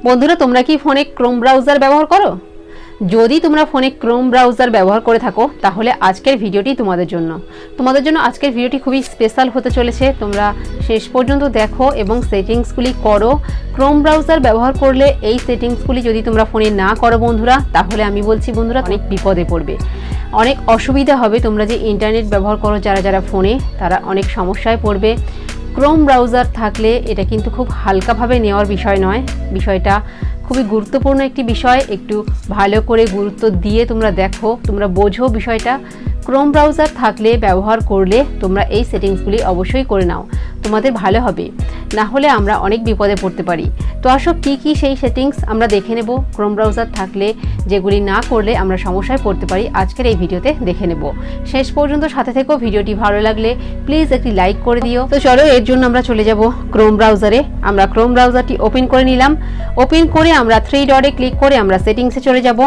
বন্ধুরা, তোমরা কি ফোনে ক্রোম ব্রাউজার ব্যবহার করো? যদি তোমরা ফোনে ক্রোম ব্রাউজার ব্যবহার করে থাকো তাহলে আজকের ভিডিওটি তোমাদের জন্য আজকের ভিডিওটি খুবই স্পেশাল হতে চলেছে। তোমরা শেষ পর্যন্ত দেখো এবং সেটিংসগুলি করো। ক্রোম ব্রাউজার ব্যবহার করলে এই সেটিংসগুলি যদি তোমরা ফোনে না করো বন্ধুরা, তাহলে আমি বলছি বন্ধুরা অনেক বিপদে পড়বে, অনেক অসুবিধা হবে। তোমরা যে ইন্টারনেট ব্যবহার করো যারা ফোনে, তারা অনেক সমস্যায় পড়বে। ক্রোম ব্রাউজার থাকলে এটা কিন্তু খুব হালকাভাবে নেওয়ার বিষয় নয়, বিষয়টা খুবই গুরুত্বপূর্ণ একটি বিষয়। একটু ভালো করে গুরুত্ব দিয়ে তোমরা দেখো, তোমরা বোঝো বিষয়টা। ক্রোম ব্রাউজার থাকলে ব্যবহার করলে তোমরা এই সেটিংসগুলি অবশ্যই করে নাও, তোমাদের ভালো হবে। না হলে আমরা অনেক বিপদে পড়তে পারি। তো আসো কি সেই সেটিংস আমরা দেখে নেব ক্রোম ব্রাউজার থাকলে, যেগুলি না করলে আমরা সমস্যায় পড়তে পারি। আজকের এই ভিডিওতে দেখে নেব। শেষ পর্যন্ত সাথে থেকো। ভিডিওটি ভালো লাগলে প্লিজ একটি লাইক করে দিও। তো চলো, এর জন্য আমরা চলে যাব ক্রোম ব্রাউজারে। আমরা ক্রোম ব্রাউজারটি ওপেন করে নিলাম। ওপেন করে আমরা 3 ডটে ক্লিক করে আমরা সেটিংসে চলে যাব।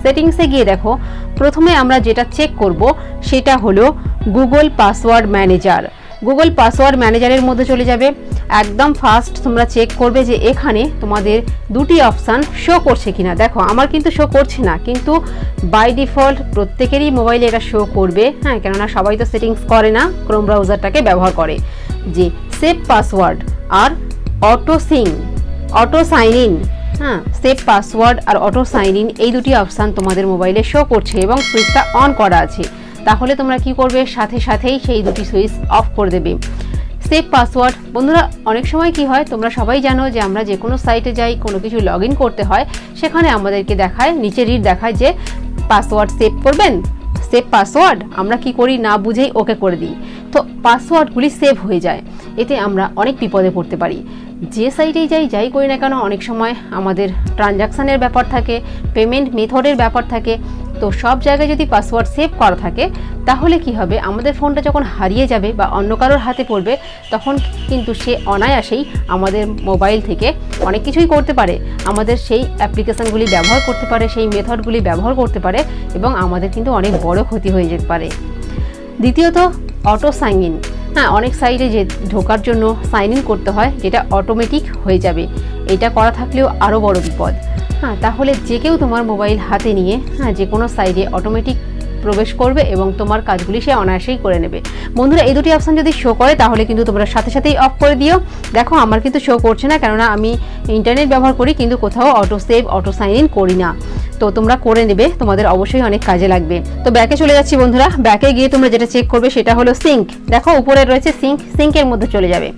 সেটিংসে গিয়ে দেখো, প্রথমে আমরা যেটা চেক করব সেটা হলো Google password manager. Google password ম্যানেজারের মধ্যে চলে যাবে। একদম ফার্স্ট তোমরা চেক করবে যে এখানে তোমাদের দুটি অপশান শো করছে কিনা। দেখো আমার কিন্তু শো করছে না, কিন্তু বাই ডিফল্ট প্রত্যেকেরই মোবাইলে এটা শো করবে। হ্যাঁ, কেননা সবাই তো সেটিংস করে না, ক্রোম ব্রাউজারটাকে ব্যবহার করে। যে সেভ পাসওয়ার্ড আর অটো সাইন ইন, হ্যাঁ, সেভ পাসওয়ার্ড আর অটো সাইন ইন, এই দুটি অপশান তোমাদের মোবাইলে শো করছে এবং সুইচটা অন করা আছে। তাহলে তোমরা কি করবে, সাথেই সেই দুটি সুইচ অফ করে দেবে। সেভ পাসওয়ার্ড বন্ধুরা, অনেক সময় কি হয় তোমরা সবাই জানো যে আমরা যে কোনো সাইটে যাই, কোনো কিছু লগ ইন করতে হয়, সেখানে আমাদেরকে দেখায়, নিচে রিড দেখায় যে পাসওয়ার্ড সেভ করবেন। সেভ পাসওয়ার্ড আমরা কি করি, না বুঝেই ওকে করে দিই। তো পাসওয়ার্ডগুলি সেভ হয়ে যায়, এতে আমরা অনেক বিপদে পড়তে পারি। যে সাইটেই যাই করি না কেন, অনেক সময় আমাদের ট্রানজাকশানের ব্যাপার থাকে, পেমেন্ট মেথডের ব্যাপার থাকে। তো সব জায়গায় যদি পাসওয়ার্ড সেভ করা থাকে, তাহলে কি হবে, আমাদের ফোনটা যখন হারিয়ে যাবে বা অন্য কারোর হাতে পড়বে, তখন কিন্তু সে অনায়াসেই আমাদের মোবাইল থেকে অনেক কিছুই করতে পারে। আমাদের সেই অ্যাপ্লিকেশানগুলি ব্যবহার করতে পারে, সেই মেথডগুলি ব্যবহার করতে পারে এবং আমাদের কিন্তু অনেক বড় ক্ষতি হয়ে যেতে পারে। দ্বিতীয়ত অটো সাইন ইন। হ্যাঁ, অনেক সাইটে যে ঢোকার জন্য সাইন ইন করতে হয়, যেটা অটোমেটিক হয়ে যাবে। এটা করা থাকলেও আরও বড় বিপদ। হ্যাঁ, তাহলে যে কেউ তোমার মোবাইল হাতে নিয়ে যে কোনো সাইটে অটোমেটিক প্রবেশ করবে এবং তোমার কাজগুলি সে অনায়াসেই করে নেবে। বন্ধুরা, এই দুটি অপশান যদি শো করে তাহলে কিন্তু তোমরা সাথেই অফ করে দিও। দেখো আমার কিন্তু শো করছে না, কেননা আমি ইন্টারনেট ব্যবহার করি, কিন্তু কোথাও auto save auto sign in করি না। তো তোমরা করে নেবে, তোমাদের অবশ্যই অনেক কাজে লাগবে। তো ব্যাকে চলে যাচ্ছি বন্ধুরা। ব্যাকে গিয়ে তোমরা যেটা চেক করবে সেটা হলো সিঙ্ক। দেখো উপরে রয়েছে সিঙ্কের মধ্যে চলে যাবে।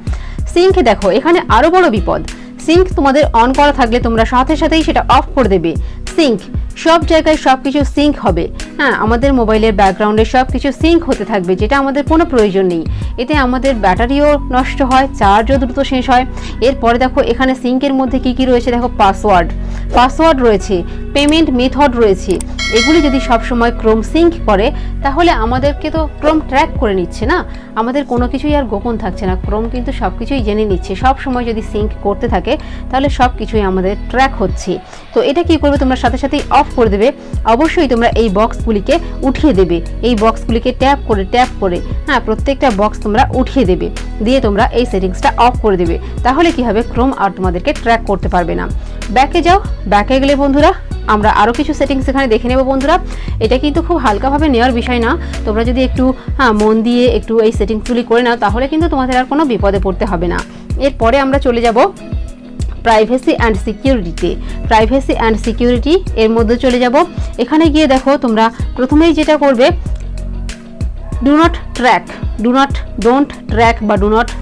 সিঙ্কে দেখো এখানে আরও বড় বিপদ। সিঙ্ক তোমাদের অন করা থাকলে তোমরা সাথেই সেটা অফ করে দেবে। সিঙ্ক সব জায়গায় সব কিছু সিঙ্ক হবে। হ্যাঁ, আমাদের মোবাইলের ব্যাকগ্রাউন্ডে সব কিছু সিঙ্ক হতে থাকবে, যেটা আমাদের কোনো প্রয়োজন নেই। এতে আমাদের ব্যাটারিও নষ্ট হয়, চার্জও দ্রুত শেষ হয়। এরপরে দেখো এখানে সিঙ্কের মধ্যে কি রয়েছে, দেখো পাসওয়ার্ড রয়েছে, পেমেন্ট মেথড রয়েছে। এগুলি যদি সবসময় ক্রোম সিঙ্ক করে, তাহলে আমাদেরকে তো ক্রোম ট্র্যাক করে নিচ্ছে না, আমাদের কোনো কিছুই আর গোপন থাকছে না। ক্রোম কিন্তু সব কিছুই জেনে নিচ্ছে। সব সময় যদি সিঙ্ক করতে থাকে তাহলে সব কিছুই আমাদের ট্র্যাক হচ্ছে। তো এটা কি করবে, তোমরা সাথেই অফ করে দেবে। অবশ্যই তোমরা এই বক্সগুলিকে উঠিয়ে দেবে। এই বক্সগুলিকে ট্যাপ করে হ্যাঁ, প্রত্যেকটা বক্স তোমরা উঠিয়ে দেবে, দিয়ে তোমরা এই সেটিংসটা অফ করে দেবে। তাহলে কি হবে, ক্রোম আর তোমাদেরকে ট্র্যাক করতে পারবে না। ব্যাকে যাও। ব্যাকে গেলে বন্ধুরা আমরা আরও কিছু সেটিংস এখানে দেখে নেব। বন্ধুরা, এটা কিন্তু খুব হালকাভাবে নেওয়ার বিষয় না। তোমরা যদি একটু মন দিয়ে একটু এই সেটিংসগুলি করে নাও, তাহলে কিন্তু তোমাদের আর কোনো বিপদে পড়তে হবে না। এরপরে আমরা চলে যাব প্রাইভেসি অ্যান্ড সিকিউরিটি এর মধ্যে চলে যাব। এখানে গিয়ে দেখো তোমরা প্রথমেই যেটা করবে, ডোন্ট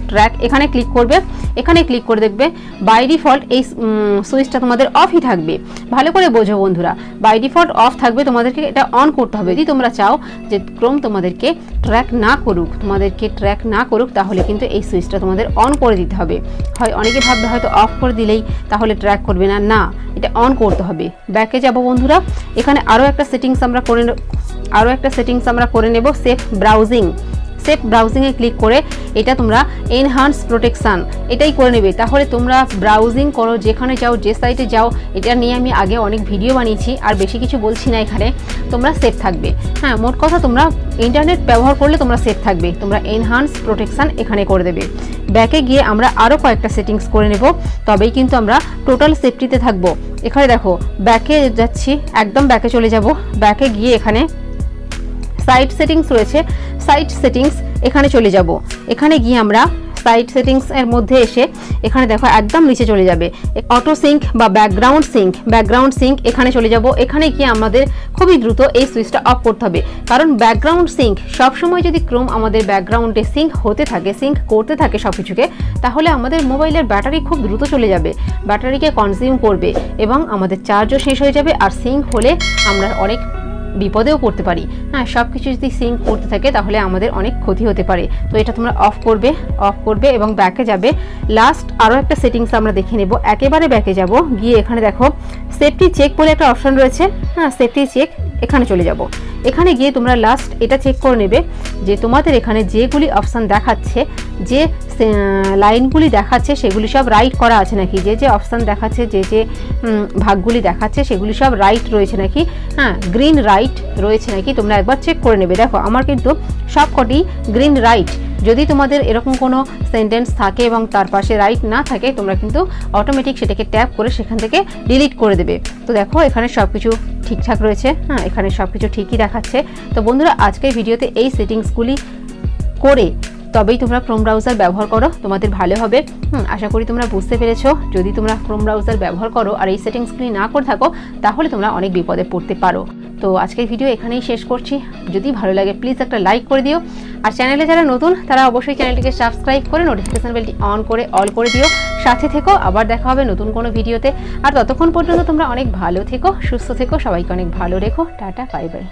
ট্র্যাক এখানে ক্লিক করবে। এখানে ক্লিক করে দেখবে বাই ডিফল্ট এই সুইচটা তোমাদের অফই থাকবে। ভালো করে বোঝো বন্ধুরা, বাই ডিফল্ট অফ থাকবে, তোমাদেরকে এটা অন করতে হবে। যদি তোমরা চাও যে ক্রোম তোমাদেরকে ট্র্যাক না করুক, তাহলে কিন্তু এই সুইচটা তোমাদের অন করে দিতে হবে। হয় অনেকে ভাববে হয়তো অফ করে দিলেই তাহলে ট্র্যাক করবে না, এটা অন করতে হবে। ব্যাকে যাব বন্ধুরা। এখানে আরও একটা সেটিংস আমরা করে নেব, সেফ সেফ ব্রাউজিংয়ে ক্লিক করে এটা তোমরা এনহান্স প্রোটেকশান এটাই করে নেবে। তাহলে তোমরা ব্রাউজিং করো, যেখানে যাও, যে সাইটে যাও, এটা নিয়ে আমি আগে অনেক ভিডিও বানিয়েছি, আর বেশি কিছু বলছি না এখানে। তোমরা সেফ থাকবে। হ্যাঁ, মোট কথা তোমরা ইন্টারনেট ব্যবহার করলে তোমরা সেফ থাকবে। তোমরা এনহান্স প্রোটেকশান এখানে করে দেবে। ব্যাকে গিয়ে আমরা আরও কয়েকটা সেটিংস করে নেব, তবেই কিন্তু আমরা টোটাল সেফটিতে থাকবো। এখানে দেখো ব্যাকে যাচ্ছি, একদম ব্যাকে চলে যাব। ব্যাকে গিয়ে এখানে সাইট সেটিংস রয়েছে, সাইট সেটিংস এখানে চলে যাব। এখানে গিয়ে আমরা সাইট সেটিংস এর মধ্যে এসে এখানে দেখো একদম নিচে চলে যাবে অটো সিঙ্ক বা ব্যাকগ্রাউন্ড সিঙ্ক এখানে চলে যাব। এখানে গিয়ে আমাদের খুবই দ্রুত এই সুইচটা অফ করতে হবে, কারণ ব্যাকগ্রাউন্ড সিঙ্ক সবসময় যদি ক্রোম আমাদের ব্যাকগ্রাউন্ডে সিঙ্ক করতে থাকে সব কিছুকে, তাহলে আমাদের মোবাইলের ব্যাটারি খুব দ্রুত চলে যাবে, ব্যাটারিকে কনজিউম করবে এবং আমাদের চার্জও শেষ হয়ে যাবে। আর সিঙ্ক হলে আমরা অনেক বিপদেও পড়তে পারি। হ্যাঁ, সব কিছু যদি সিঙ্ক করতে থাকে তাহলে আমাদের অনেক ক্ষতি হতে পারে। তো এটা তোমরা অফ করবে এবং ব্যাকে যাবে। লাস্ট আরও একটা সেটিংস আমরা দেখে নেব। একেবারে ব্যাকে যাব, গিয়ে এখানে দেখো সেফটি চেক বলে একটা অপশন রয়েছে। হ্যাঁ, সেফটি চেক এখানে চলে যাব। এখানে গিয়ে তোমরা লাস্ট এটা চেক করে নেবে যে তোমাদের এখানে যেগুলি অপশান দেখাচ্ছে, যে লাইনগুলি দেখাচ্ছে সেগুলি সব রাইট করা আছে নাকি, যে অপশান দেখাচ্ছে, যে ভাগগুলি দেখাচ্ছে সেগুলি সব রাইট রয়েছে নাকি, হ্যাঁ গ্রিন রাইট রয়েছে নাকি তোমরা একবার চেক করে নেবে। দেখো আমার কিন্তু সবকটি গ্রিন রাইট। যদি তোমাদের এরকম কোনো সেন্টেন্স থাকে এবং তার পাশে রাইট না থাকে, তোমরা কিন্তু অটোমেটিক সেটাকে ট্যাপ করে সেখান থেকে ডিলিট করে দেবে। তো দেখো এখানে সব কিছু ঠিকঠাক রয়েছে। হ্যাঁ, এখানে সব কিছু ঠিকই দেখাচ্ছে। তো বন্ধুরা, আজকের ভিডিওতে এই সেটিংসগুলি করে তবেই তোমরা ক্রোম ব্রাউজার ব্যবহার করো, তোমাদের ভালো হবে। আশা করি তোমরা বুঝতে পেরেছো। যদি তোমরা ক্রোম ব্রাউজার ব্যবহার করো আর এই সেটিংসগুলি না করে থাকো, তাহলে তোমরা অনেক বিপদে পড়তে পারো। তো আজকের ভিডিও এখানেই শেষ করছি। যদি ভালো লাগে প্লিজ একটা লাইক করে দিও, আর চ্যানেলে যারা নতুন তারা অবশ্যই চ্যানেলটিকে সাবস্ক্রাইব করে নোটিফিকেশন বেলটি অন করে অল করে দিও। সাথে থেকো, আবার দেখা হবে নতুন কোনো ভিডিওতে। আর ততক্ষণ পর্যন্ত তোমরা অনেক ভালো থেকো, সুস্থ থেকো, সবাইকে অনেক ভালো রেখো। Tata, bye bye.